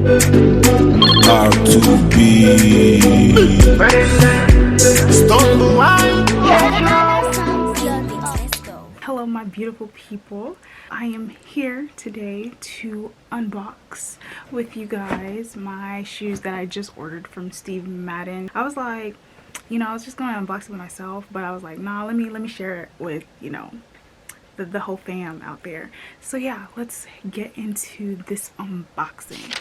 Hello my beautiful people, I am here today to unbox with you guys my shoes that I just ordered from Steve Madden. I was like, I was just gonna unbox it with myself, but I was like, nah, let me share it with, the whole fam out there. So yeah, let's get into this unboxing.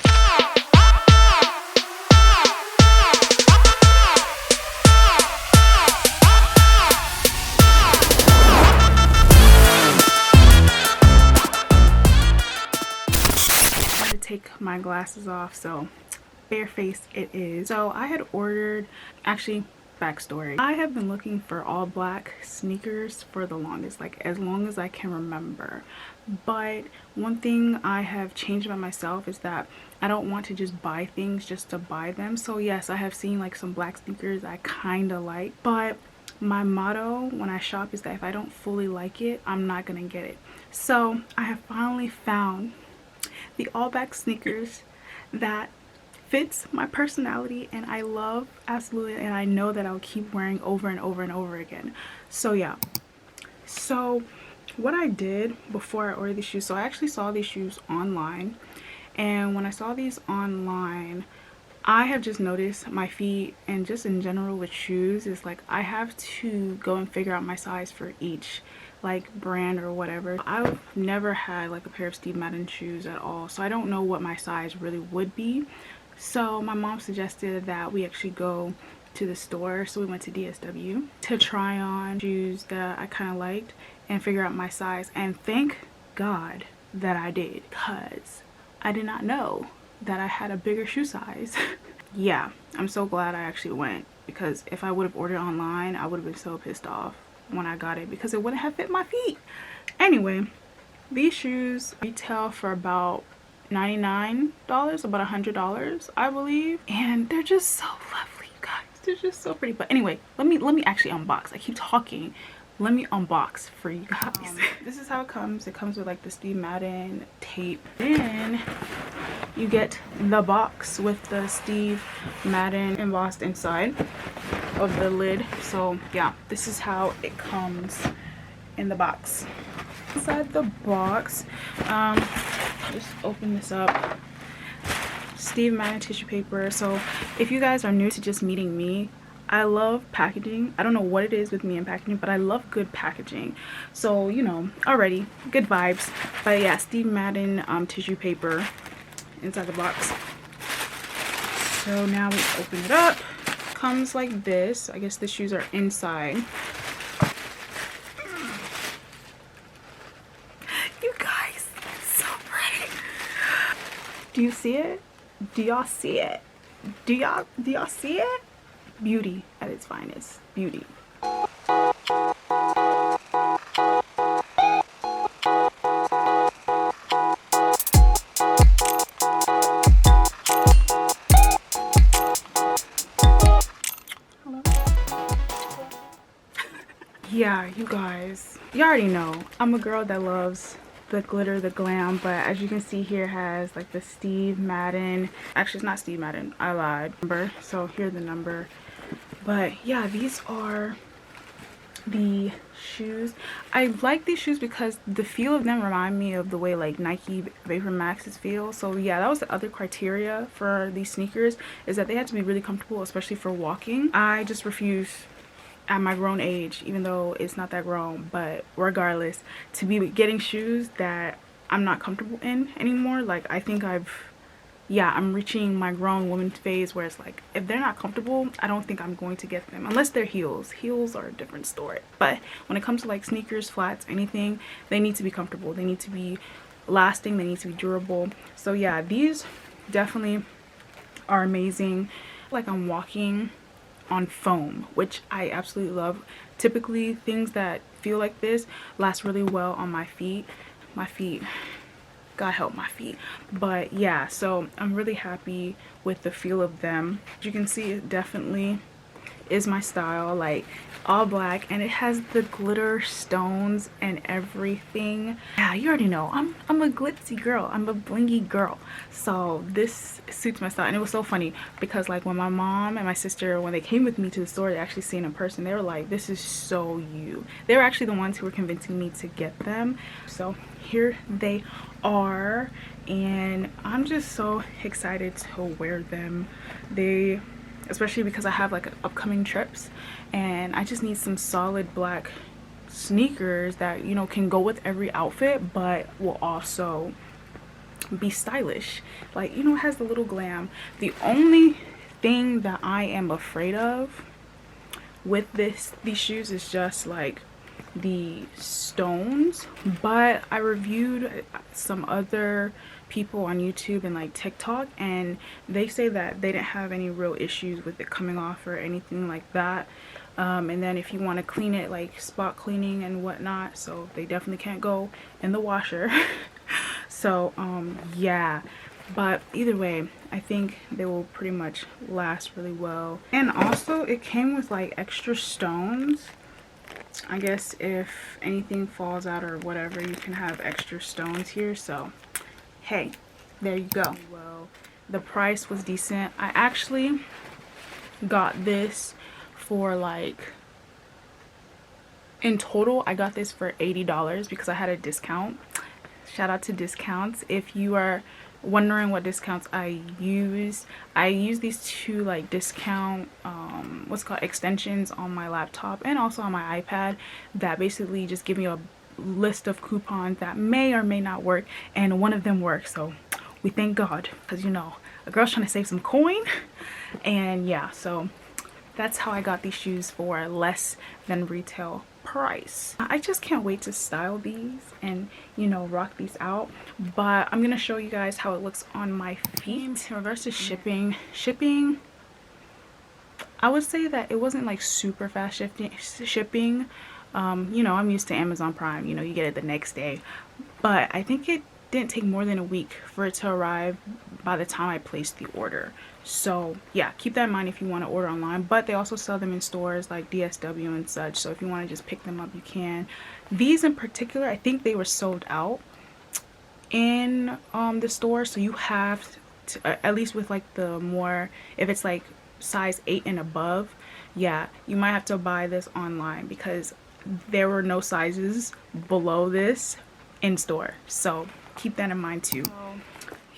Take my glasses off, so barefaced it is. So I had ordered, actually, backstory, I have been looking for all black sneakers for the longest, like as long as I can remember. But one thing I have changed about myself is that I don't want to just buy things just to buy them. So yes, I have seen like some black sneakers I kind of like, but my motto when I shop is that if I don't fully like it, I'm not gonna get it. So I have finally found the all black sneakers that fits my personality and I love absolutely, and I know that I'll keep wearing over and over and over again. So yeah, so what I did before I ordered these shoes, so I actually saw these shoes online, and when I saw these online, I have just noticed my feet, and just in general with shoes, is like I have to go and figure out my size for each like brand or whatever. I've never had like a pair of Steve Madden shoes at all, so I don't know what my size really would be. So my mom suggested that we actually go to the store, so we went to DSW to try on shoes that I kind of liked and figure out my size, and thank God that I did, because I did not know that I had a bigger shoe size. Yeah, I'm so glad I actually went, because if I would have ordered online, I would have been so pissed off when I got it because it wouldn't have fit my feet. Anyway, these shoes retail for about $99, about $100 I believe, and they're just so lovely, you guys. They're just so pretty. But anyway, let me actually unbox. I keep talking, let me unbox for you guys. This is how it comes. It comes with like the Steve Madden tape, then you get the box with the Steve Madden embossed inside of the lid. So yeah, this is how it comes in the box. Inside the box, just open this up. Steve Madden tissue paper. So if you guys are new to just meeting me, I love packaging. I don't know what it is with me and packaging, but I love good packaging. So already good vibes. But yeah, Steve Madden tissue paper inside the box. So now we open it up. Comes like this. I guess the shoes are inside. You guys, it's so pretty. Do you see it? Do y'all see it? Do y'all see it? Beauty at its finest. Beauty. Yeah, you guys, you already know I'm a girl that loves the glitter, the glam, but as you can see here, it has like the Steve Madden, actually it's not Steve Madden, I lied, number. So here's the number. But yeah, these are the shoes. I like these shoes because the feel of them remind me of the way like Nike Vapor Maxes feel. So yeah, that was the other criteria for these sneakers, is that they had to be really comfortable, especially for walking. I just refuse at my grown age, even though it's not that grown, but regardless, to be getting shoes that I'm not comfortable in anymore. Like I think I'm reaching my grown woman phase where it's like, if they're not comfortable, I don't think I'm going to get them, unless they're heels. Heels are a different story. But when it comes to like sneakers, flats, anything, they need to be comfortable, they need to be lasting, they need to be durable. So yeah, these definitely are amazing. Like I'm walking on foam, which I absolutely love. Typically things that feel like this last really well on my feet. God help my feet. But yeah, so I'm really happy with the feel of them. As you can see, it definitely is my style, like all black, and it has the glitter stones and everything. Yeah, you already know I'm a glitzy girl, I'm a blingy girl, so this suits my style. And it was so funny because like when my mom and my sister, when they came with me to the store, they actually seen in person, they were like, this is so you. They were actually the ones who were convincing me to get them. So here they are, and I'm just so excited to wear them. Especially because I have like upcoming trips, and I just need some solid black sneakers that, you know, can go with every outfit but will also be stylish, like, you know, it has the little glam. The only thing that I am afraid of with these shoes is just like the stones, but I reviewed some other people on YouTube and like TikTok, and they say that they didn't have any real issues with it coming off or anything like that. And then if you want to clean it, like spot cleaning and whatnot, so they definitely can't go in the washer. So yeah, but either way, I think they will pretty much last really well. And also it came with like extra stones. I guess if anything falls out or whatever, you can have extra stones here. So hey, there you go. Well, the price was decent. I actually got this for like, in total I got this for $80 because I had a discount. Shout out to discounts. If you are wondering what discounts I use these two like discount what's called extensions on my laptop and also on my iPad that basically just give me a list of coupons that may or may not work, and one of them works, so we thank God, because you know, a girl's trying to save some coin. And yeah, so that's how I got these shoes for less than retail price. I just can't wait to style these and, you know, rock these out. But I'm gonna show you guys how it looks on my feet. In regards to shipping, I would say that it wasn't like super fast shipping. You know, I'm used to Amazon Prime, you know, you get it the next day, but I think it didn't take more than a week for it to arrive by the time I placed the order. So yeah, keep that in mind if you want to order online, but they also sell them in stores like DSW and such, so if you want to just pick them up, you can. These in particular, I think they were sold out in the store, so you have to, at least with like the more, if it's like size 8 and above, yeah, you might have to buy this online because there were no sizes below this in store, so keep that in mind too.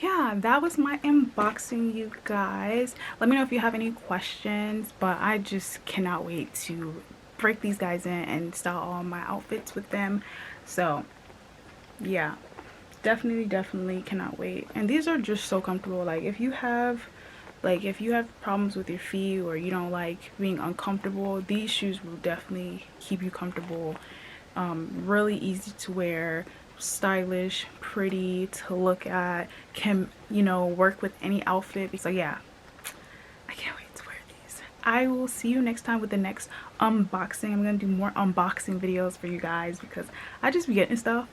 Yeah, that was my unboxing, you guys. Let me know if you have any questions, but I just cannot wait to break these guys in and style all my outfits with them. So yeah, definitely cannot wait. And these are just so comfortable. Like if you have problems with your feet or you don't like being uncomfortable, these shoes will definitely keep you comfortable. Really easy to wear, stylish, pretty to look at, can, you know, work with any outfit. So yeah, I can't wait to wear these. I will see you next time with the next unboxing. I'm gonna do more unboxing videos for you guys because I just be getting stuff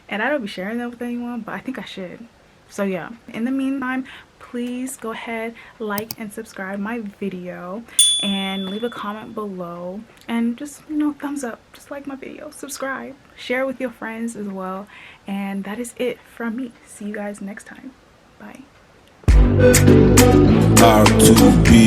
and I don't be sharing them with anyone, but I think I should. So yeah, in the meantime, please go ahead, like and subscribe my video and leave a comment below, and just, you know, thumbs up, just like my video, subscribe, share with your friends as well. And that is it from me. See you guys next time. Bye. R2B.